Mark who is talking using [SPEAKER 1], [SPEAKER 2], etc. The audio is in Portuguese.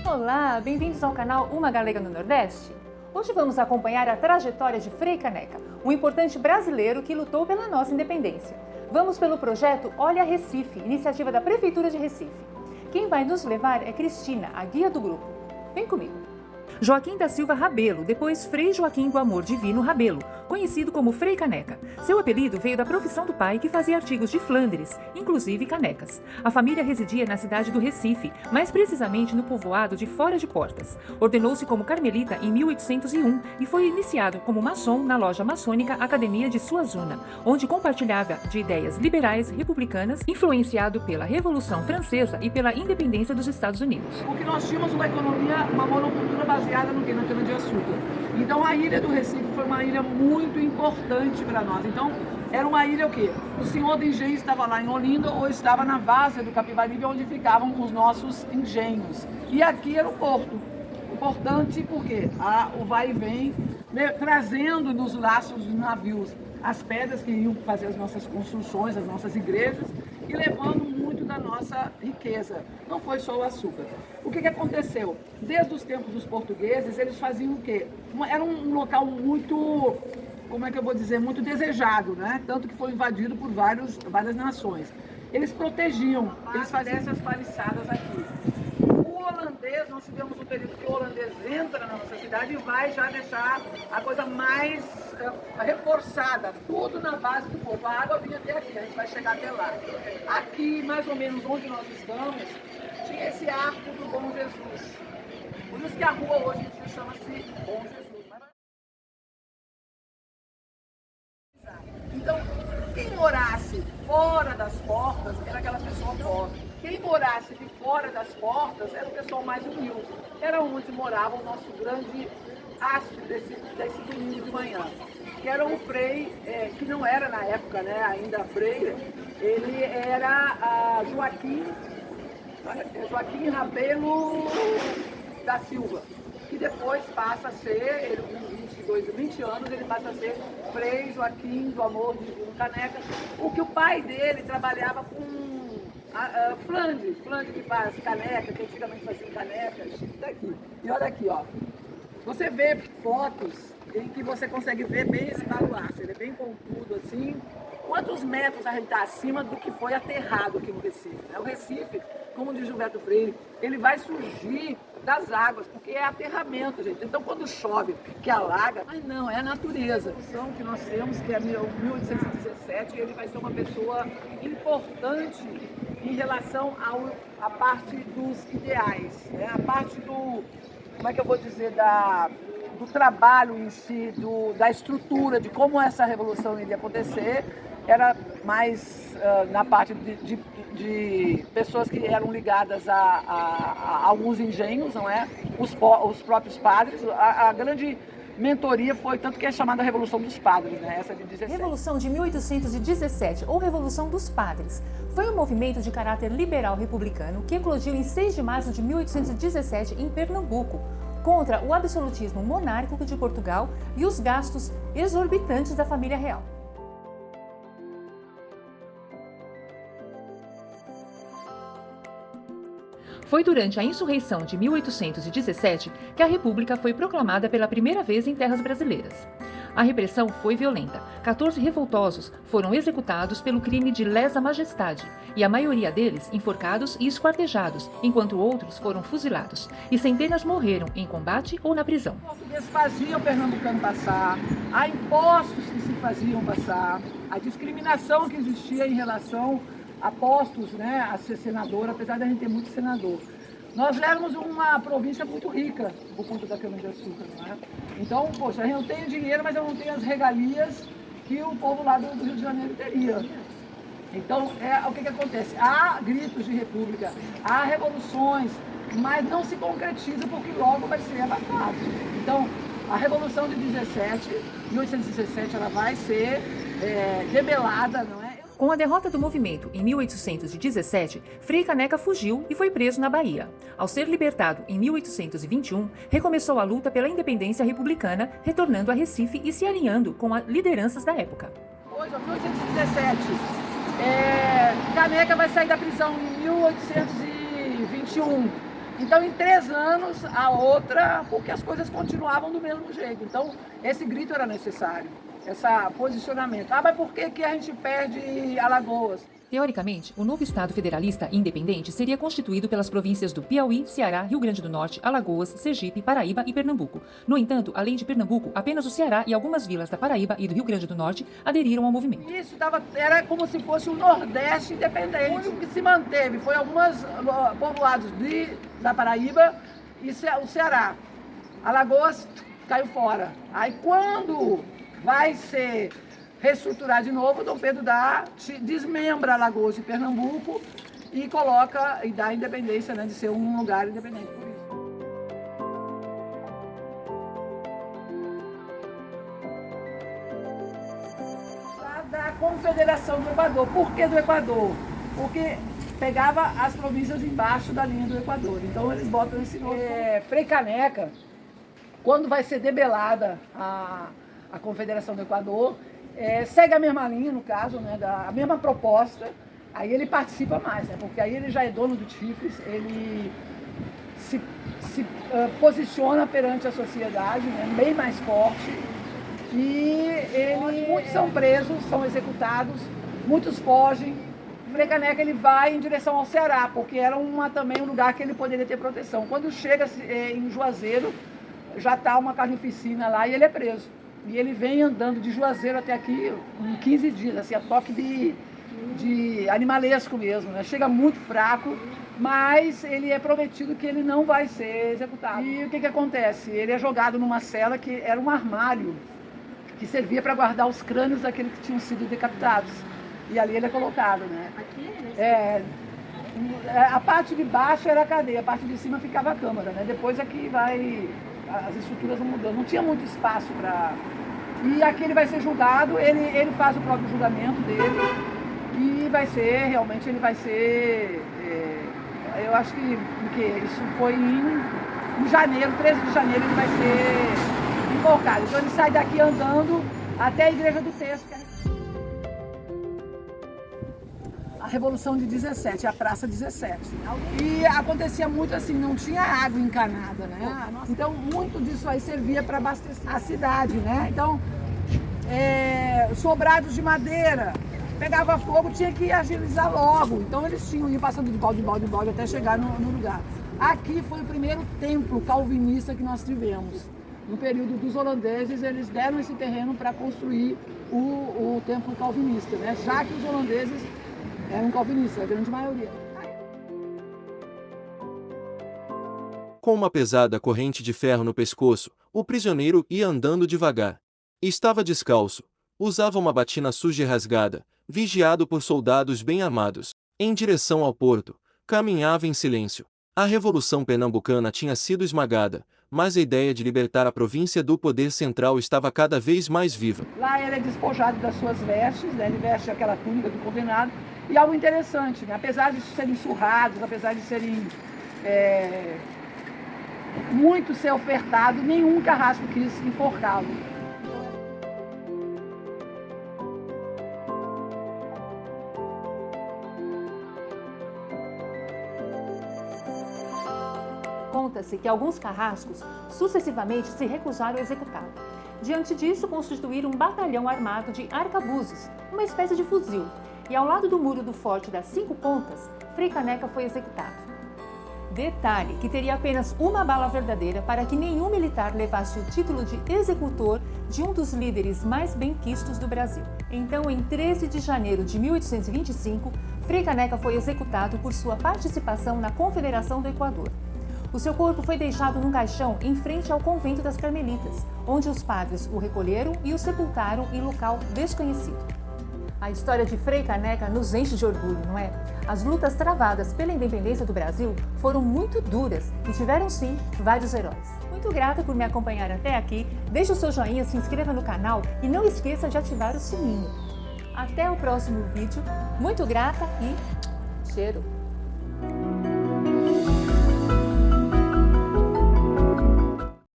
[SPEAKER 1] Olá, bem-vindos ao canal Uma Galega no Nordeste. Hoje vamos acompanhar a trajetória de Frei Caneca, um importante brasileiro que lutou pela nossa independência. Vamos pelo projeto Olha Recife, iniciativa da Prefeitura de Recife. Quem vai nos levar é Cristina, a guia do grupo. Vem comigo. Joaquim da Silva Rabelo, depois Frei Joaquim do Amor Divino Rabelo, conhecido como Frei Caneca. Seu apelido veio da profissão do pai, que fazia artigos de Flandres, inclusive canecas. A família residia na cidade do Recife, mais precisamente no povoado de Fora de Portas. Ordenou-se como carmelita em 1801 e foi iniciado como maçom na loja maçônica Academia de Suazuna, onde compartilhava de ideias liberais republicanas, influenciado pela Revolução Francesa e pela independência dos Estados Unidos.
[SPEAKER 2] Porque nós tínhamos uma economia, uma monocultura baseada no que? Na cana-de-açúcar. Então a ilha do Recife foi uma ilha muito importante para nós. Então era uma ilha o quê? O senhor do engenho estava lá em Olinda ou estava na várzea do Capibaribe, onde ficavam os nossos engenhos. E aqui era o porto. Importante porque o vai e vem, trazendo nos laços dos navios as pedras que iam fazer as nossas construções, as nossas igrejas, e levando muito da nossa riqueza. Não foi só o açúcar. O que aconteceu? Desde os tempos dos portugueses, eles faziam o quê? Era um local muito, como é que eu vou dizer, muito desejado, né? Tanto que foi invadido por várias nações. Eles protegiam, eles faziam essas paliçadas aqui. O holandês, nós tivemos um período que o holandês entra na nossa cidade e vai já deixar a coisa mais reforçada, tudo na base do porto. A água vinha até aqui, a gente vai chegar até lá. Aqui, mais ou menos onde nós estamos, tinha esse arco do Bom Jesus. Por isso que a rua hoje em dia chama-se Bom Jesus. Então, quem morasse fora das portas era aquela pessoa pobre. Quem morasse de fora das portas era o pessoal mais humilde. Era onde morava o nosso grande astro desse domingo de manhã, que era um frei, que não era na época, né, ainda frei, ele era Joaquim Rabelo da Silva, que depois passa a ser, ele com 20 anos, ele passa a ser Frei Joaquim do Amor Divino Caneca, o que o pai dele trabalhava com Flandres que faz caneca, que antigamente fazia canecas, tá aqui. E olha aqui, ó. Você vê fotos em que você consegue ver bem esse baluarte, ele é bem pontudo assim. Quantos metros a gente está acima do que foi aterrado aqui no Recife? Né? O Recife, como diz Gilberto Freire, ele vai surgir das águas, porque é aterramento, gente. Então quando chove, que alaga, mas não, é a natureza. A opção que nós temos, que é 1817, ele vai ser uma pessoa importante em relação à parte dos ideais, né? A parte do, como é que eu vou dizer, do trabalho em si, da estrutura, de como essa revolução iria acontecer, era mais na parte de pessoas que eram ligadas a alguns engenhos, não é? Os próprios padres. A grande mentoria foi, tanto que é chamada Revolução dos Padres, né? Essa de 17.
[SPEAKER 1] Revolução de 1817, ou Revolução dos Padres, foi um movimento de caráter liberal republicano que eclodiu em 6 de março de 1817 em Pernambuco, contra o absolutismo monárquico de Portugal e os gastos exorbitantes da família real. Foi durante a insurreição de 1817 que a República foi proclamada pela primeira vez em terras brasileiras. A repressão foi violenta. 14 revoltosos foram executados pelo crime de lesa majestade, e a maioria deles enforcados e esquartejados, enquanto outros foram fuzilados, e centenas morreram em combate ou na prisão.
[SPEAKER 2] Os portugueses faziam o pernambucano passar, há impostos que se faziam passar, a discriminação que existia em relação a postos, né, a ser senador, apesar de a gente ter muito senador. Nós éramos uma província muito rica por conta da cana-de-açúcar, não é? Então, poxa, eu não tenho dinheiro, mas eu não tenho as regalias que o povo lá do Rio de Janeiro teria. Então, o que acontece? Há gritos de república, há revoluções, mas não se concretiza porque logo vai ser abafado. Então, a Revolução de 1817, ela vai ser debelada, não é?
[SPEAKER 1] Com a derrota do movimento em 1817, Frei Caneca fugiu e foi preso na Bahia. Ao ser libertado em 1821, recomeçou a luta pela independência republicana, retornando a Recife e se alinhando com as lideranças da época.
[SPEAKER 2] Hoje, em 1817, Caneca vai sair da prisão em 1821. Então, em 3 anos, a outra, porque as coisas continuavam do mesmo jeito. Então, esse grito era necessário, esse posicionamento. Mas por que a gente perde Alagoas?
[SPEAKER 1] Teoricamente, o novo Estado federalista independente seria constituído pelas províncias do Piauí, Ceará, Rio Grande do Norte, Alagoas, Sergipe, Paraíba e Pernambuco. No entanto, além de Pernambuco, apenas o Ceará e algumas vilas da Paraíba e do Rio Grande do Norte aderiram ao movimento.
[SPEAKER 2] Isso era como se fosse o Nordeste independente. O único que se manteve foi alguns povoados da Paraíba e o Ceará. Alagoas caiu fora. Aí quando vai ser reestruturar de novo, Dom Pedro desmembra Alagoas e Pernambuco e coloca e dá a independência, né, de ser um lugar independente. Por isso. Da Confederação do Equador. Por que do Equador? Porque pegava as províncias embaixo da linha do Equador. Então eles botam esse nome. Frei Caneca, quando vai ser debelada a Confederação do Equador, segue a mesma linha, no caso, né, a mesma proposta, aí ele participa mais, né, porque aí ele já é dono do Tiflis, ele se posiciona perante a sociedade, né, bem mais forte, e muitos são presos, são executados, muitos fogem. O Frei Caneca ele vai em direção ao Ceará, porque era também um lugar que ele poderia ter proteção. Quando chega em Juazeiro, já está uma carnificina lá e ele é preso. E ele vem andando de Juazeiro até aqui em 15 dias, assim, a toque de animalesco mesmo, né? Chega muito fraco, mas ele é prometido que ele não vai ser executado. E o que acontece? Ele é jogado numa cela que era um armário, que servia para guardar os crânios daqueles que tinham sido decapitados. E ali ele é colocado, né? Aqui? A parte de baixo era a cadeia, a parte de cima ficava a câmara, né? Depois aqui as estruturas vão mudando, não tinha muito espaço para... E aqui ele vai ser julgado, ele faz o próprio julgamento dele e realmente ele vai ser... eu acho que isso foi em janeiro, 13 de janeiro ele vai ser enforcado. Então ele sai daqui andando até a Igreja do Texto. A Revolução de 17, a Praça 17. E acontecia muito assim, não tinha água encanada, né? Então, muito disso aí servia para abastecer a cidade, né? Então, sobrados de madeira, pegava fogo, tinha que agilizar logo. Então, eles iam passando de balde em balde em balde até chegar no lugar. Aqui foi o primeiro templo calvinista que nós tivemos. No período dos holandeses, eles deram esse terreno para construir o templo calvinista, né? Já que os holandeses eram calvinistas, a grande maioria.
[SPEAKER 3] Com uma pesada corrente de ferro no pescoço, o prisioneiro ia andando devagar. Estava descalço, usava uma batina suja e rasgada, vigiado por soldados bem armados. Em direção ao porto, caminhava em silêncio. A Revolução Pernambucana tinha sido esmagada, mas a ideia de libertar a província do poder central estava cada vez mais viva.
[SPEAKER 2] Lá ele é despojado das suas vestes, né? Ele veste aquela túnica do condenado. E algo interessante, né? Apesar de serem surrados, apesar de serem muito ser ofertado, nenhum carrasco quis enforcá-lo.
[SPEAKER 1] Conta-se que alguns carrascos sucessivamente se recusaram a executá-lo. Diante disso, constituíram um batalhão armado de arcabuzes, uma espécie de fuzil, e ao lado do muro do Forte das 5 Pontas, Frei Caneca foi executado. Detalhe que teria apenas uma bala verdadeira para que nenhum militar levasse o título de executor de um dos líderes mais benquistos do Brasil. Então, em 13 de janeiro de 1825, Frei Caneca foi executado por sua participação na Confederação do Equador. O seu corpo foi deixado num caixão em frente ao convento das Carmelitas, onde os padres o recolheram e o sepultaram em local desconhecido. A história de Frei Caneca nos enche de orgulho, não é? As lutas travadas pela independência do Brasil foram muito duras e tiveram, sim, vários heróis. Muito grata por me acompanhar até aqui. Deixe o seu joinha, se inscreva no canal e não esqueça de ativar o sininho. Até o próximo vídeo. Muito grata e cheiro!